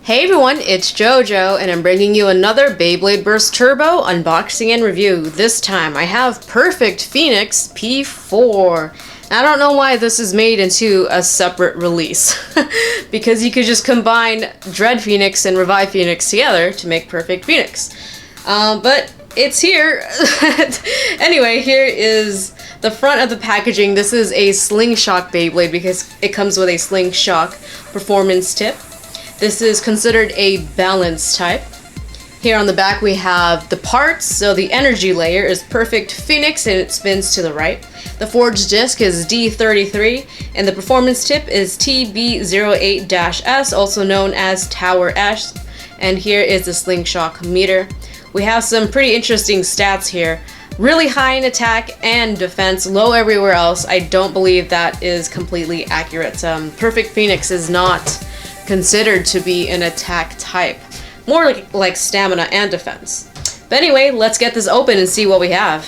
Hey everyone, it's JoJo, and I'm bringing you another Beyblade Burst Turbo unboxing and review. This time I have Perfect Phoenix P4. I don't know why this is made into a separate release, because you could just combine Dread Phoenix and Revive Phoenix together to make Perfect Phoenix. But it's here. Anyway, here is the front of the packaging. This is a SlingShock Beyblade because it comes with a SlingShock performance tip. This is considered a balance type. Here on the back we have the parts. So the energy layer is Perfect Phoenix and it spins to the right. The forged disc is D33 and the performance tip is TB08-S, also known as Tower S. And here is the SlingShock meter. We have some pretty interesting stats here. Really high in attack and defense, low everywhere else. I don't believe that is completely accurate. Perfect Phoenix is not considered to be an attack type, more like stamina and defense. But anyway, let's get this open and see what we have.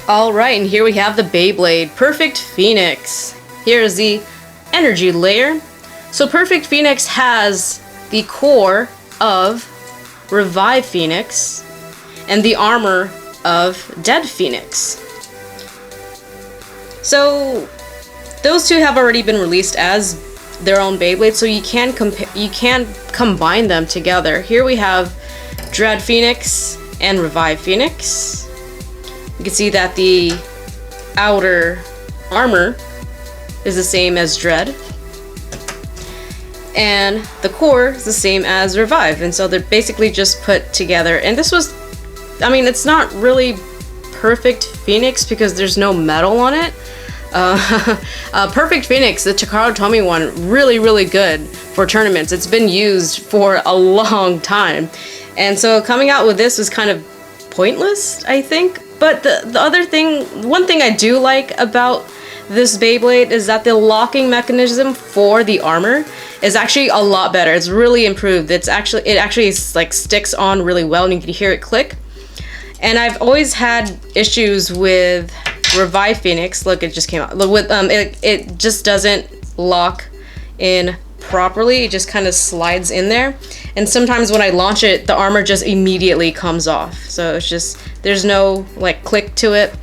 Alright, and here we have the Beyblade Perfect Phoenix. Here's the energy layer. So Perfect Phoenix has the core of Revive Phoenix and the armor of Dead Phoenix. So those two have already been released as their own Beyblade, so you can combine them together. Here we have Dread Phoenix and Revive Phoenix. You can see that the outer armor is the same as Dread, and the core is the same as Revive, and so they're basically just put together. And this was, I mean, it's not really Perfect Phoenix because there's no metal on it. Perfect Phoenix, the Takara Tomy one, really good for tournaments. It's been used for a long time. And so coming out with this was kind of pointless, I think. But the other thing, one thing I do like about this Beyblade is that the locking mechanism for the armor is actually a lot better. It's really improved. It actually like sticks on really well and you can hear it click. And I've always had issues with Revive Phoenix. Look, it just came out. Look, with it just doesn't lock in properly. It just kind of slides in there. And sometimes when I launch it, the armor just immediately comes off. So it's just, there's no like click to it.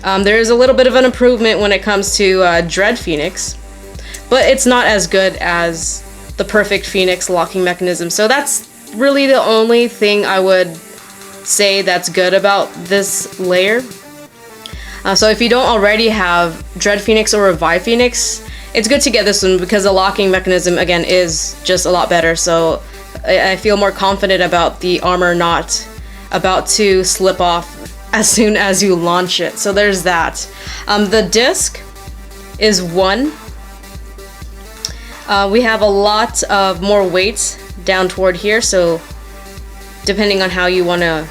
There is a little bit of an improvement when it comes to Dread Phoenix, but it's not as good as the Perfect Phoenix locking mechanism. So that's really the only thing I would say that's good about this layer. So if you don't already have Dread Phoenix or Revive Phoenix, it's good to get this one because the locking mechanism again is just a lot better. So I feel more confident about the armor not about to slip off as soon as you launch it. So there's that. The disc is 1. We have a lot of more weight down toward here, so depending on how you want to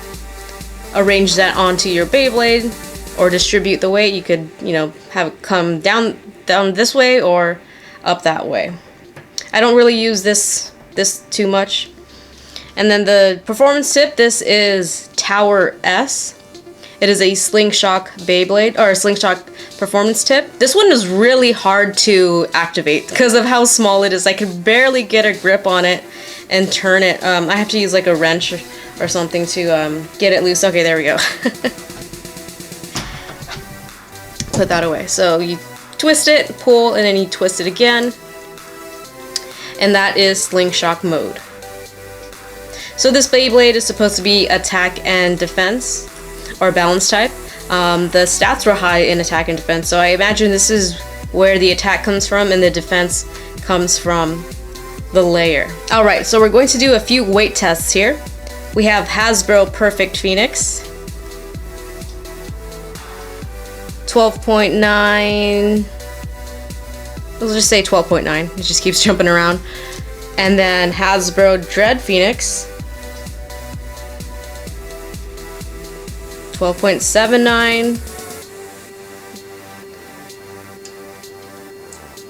arrange that onto your Beyblade or distribute the weight, you could, you know, have it come down this way or up that way. I don't really use this too much. And then the performance tip, this is Tower S. It is a SlingShock Beyblade, or a SlingShock performance tip. This one is really hard to activate because of how small it is. I could barely get a grip on it and turn it. I have to use like a wrench or something to get it loose. Okay, there we go. Put that away. So you twist it, pull, and then you twist it again. And that is SlingShock mode. So this Beyblade is supposed to be attack and defense, or balance type. The stats were high in attack and defense, so I imagine this is where the attack comes from and the defense comes from the layer. Alright, so we're going to do a few weight tests here. We have Hasbro Perfect Phoenix, 12.9, let's just say 12.9, it just keeps jumping around. And then Hasbro Dread Phoenix, 12.79.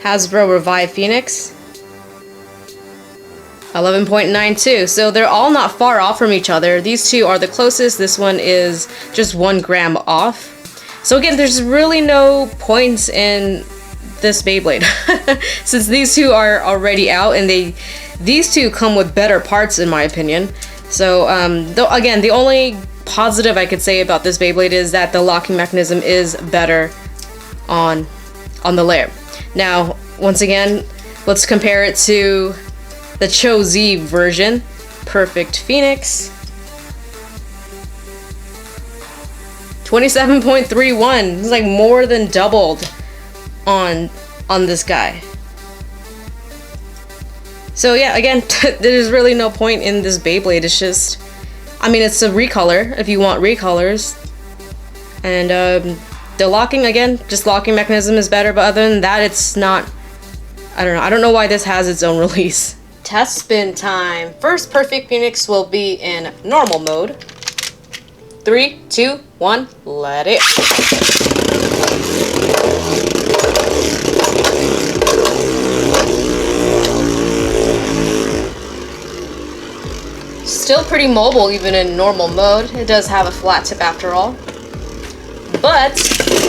Hasbro Revive Phoenix, 11.92. So they're all not far off from each other. These two are the closest. This one is just 1 gram off. So again, there's really no points in this Beyblade since these two are already out, and these two come with better parts in my opinion. So again, the only positive I could say about this Beyblade is that the locking mechanism is better on the layer. Now, once again, let's compare it to the Cho Z version. Perfect Phoenix. 27.31. It's like more than doubled on this guy. So yeah, again, there's really no point in this Beyblade. It's just, I mean, it's a recolor if you want recolors. And the locking, again, just locking mechanism is better, but other than that, it's not, I don't know why this has its own release. Test spin time. First Perfect Phoenix will be in normal mode. 3, 2, 1, let it. Still pretty mobile even in normal mode. It does have a flat tip after all. But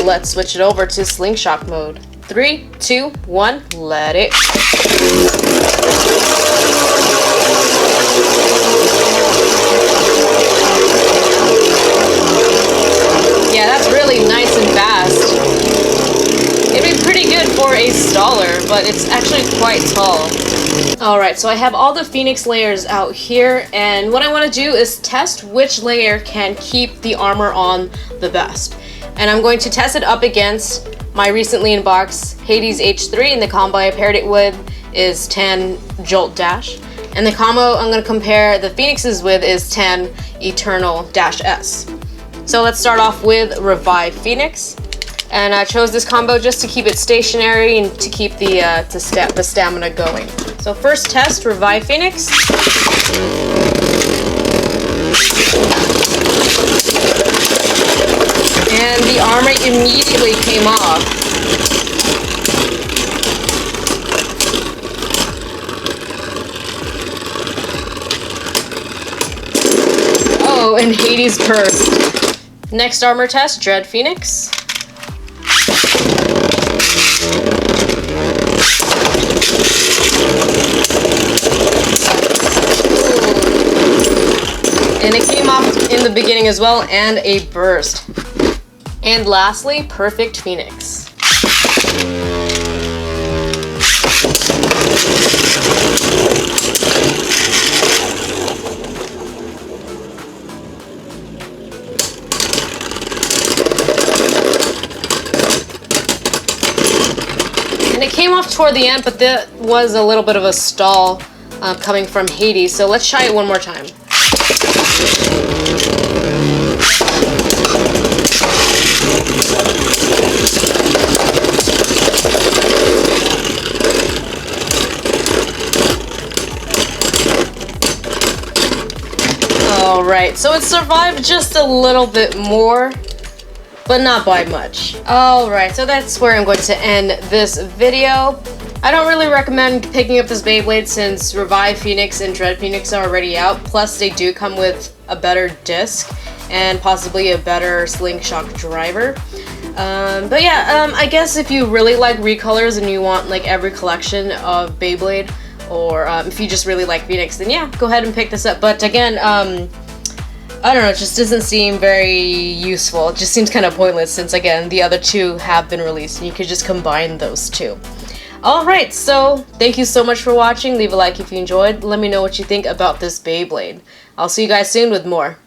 let's switch it over to SlingShock mode. 3, 2, 1, let it. Yeah, that's really nice and fast. It'd be pretty good for a staller, but it's actually quite tall. Alright, so I have all the Phoenix layers out here, and what I want to do is test which layer can keep the armor on the best. And I'm going to test it up against my recently in-box Hades H3, and the combo I paired it with is 10 Jolt Dash. And the combo I'm going to compare the Phoenixes with is 10 Eternal Dash S. So let's start off with Revive Phoenix. And I chose this combo just to keep it stationary and to keep the stamina going. So first test, Revive Phoenix. And the armor immediately came off. Oh, and Hades burst. Next armor test, Dread Phoenix. And it came off in the beginning as well, and a burst. And lastly, Perfect Phoenix. And it came off toward the end, but there was a little bit of a stall coming from Hades, so let's try it one more time. Alright, so it survived just a little bit more, but not by much. Alright, so that's where I'm going to end this video. I don't really recommend picking up this Beyblade since Revive Phoenix and Dread Phoenix are already out, plus they do come with a better disc and possibly a better SlingShock driver. But yeah, I guess if you really like recolors and you want like every collection of Beyblade, or if you just really like Phoenix, then yeah, go ahead and pick this up. But again, I don't know, it just doesn't seem very useful. It just seems kind of pointless since, again, the other two have been released and you could just combine those two. Alright, so thank you so much for watching. Leave a like if you enjoyed. Let me know what you think about this Beyblade. I'll see you guys soon with more.